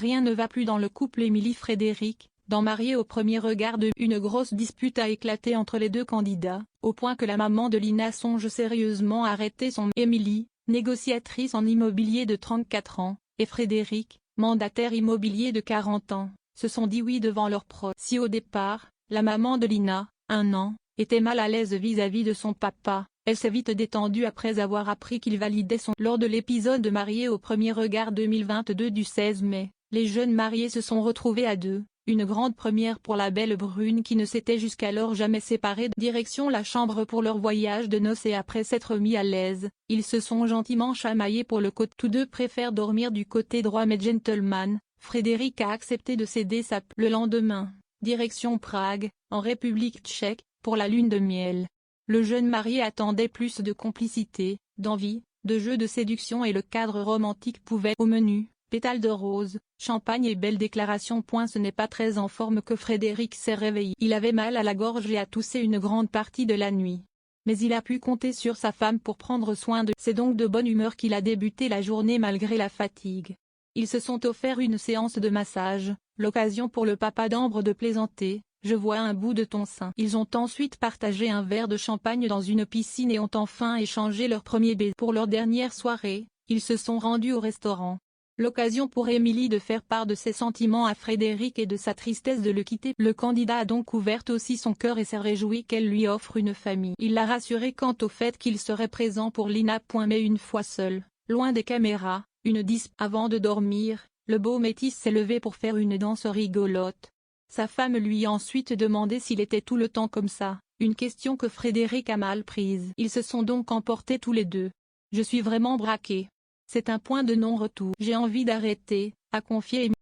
Rien ne va plus dans le couple Émilie-Frédéric. Dans Mariés au premier regard 2, une grosse dispute a éclaté entre les deux candidats, au point que la maman de Lina songe sérieusement à arrêter son Émilie, négociatrice en immobilier de 34 ans, et Frédéric, mandataire immobilier de 40 ans, se sont dit oui devant leurs proches. Si au départ, la maman de Lina, 1 an, était mal à l'aise vis-à-vis de son papa, elle s'est vite détendue après avoir appris qu'il validait son. Lors de l'épisode de Mariés au premier regard 2022 du 16 mai, les jeunes mariés se sont retrouvés à deux. Une grande première pour la belle brune qui ne s'était jusqu'alors jamais séparée. Direction la chambre pour leur voyage de noces et après s'être mis à l'aise, ils se sont gentiment chamaillés pour le côté. Tous deux préfèrent dormir du côté droit mais gentleman, Frédéric a accepté de céder sa Le lendemain, direction Prague, en République tchèque, pour la lune de miel. Le jeune marié attendait plus de complicité, d'envie, de jeux de séduction et le cadre romantique pouvait au menu. Pétales de rose, champagne et belle déclaration. Ce n'est pas très en forme que Frédéric s'est réveillé. Il avait mal à la gorge et a toussé une grande partie de la nuit. Mais il a pu compter sur sa femme pour prendre soin de. C'est donc de bonne humeur qu'il a débuté la journée malgré la fatigue. Ils se sont offert une séance de massage, l'occasion pour le papa d'Ambre de plaisanter. Je vois un bout de ton sein. Ils ont ensuite partagé un verre de champagne dans une piscine et ont enfin échangé leur premier baiser. Pour leur dernière soirée, ils se sont rendus au restaurant. L'occasion pour Émilie de faire part de ses sentiments à Frédéric et de sa tristesse de le quitter. Le candidat a donc ouvert aussi son cœur et s'est réjoui qu'elle lui offre une famille. Il l'a rassuré quant au fait qu'il serait présent pour Lina. Mais une fois seul, loin des caméras, avant de dormir, le beau métis s'est levé pour faire une danse rigolote. Sa femme lui a ensuite demandé s'il était tout le temps comme ça, une question que Frédéric a mal prise. Ils se sont donc emportés tous les deux. Je suis vraiment braqué. C'est un point de non-retour. J'ai envie d'arrêter, a confié Émilie.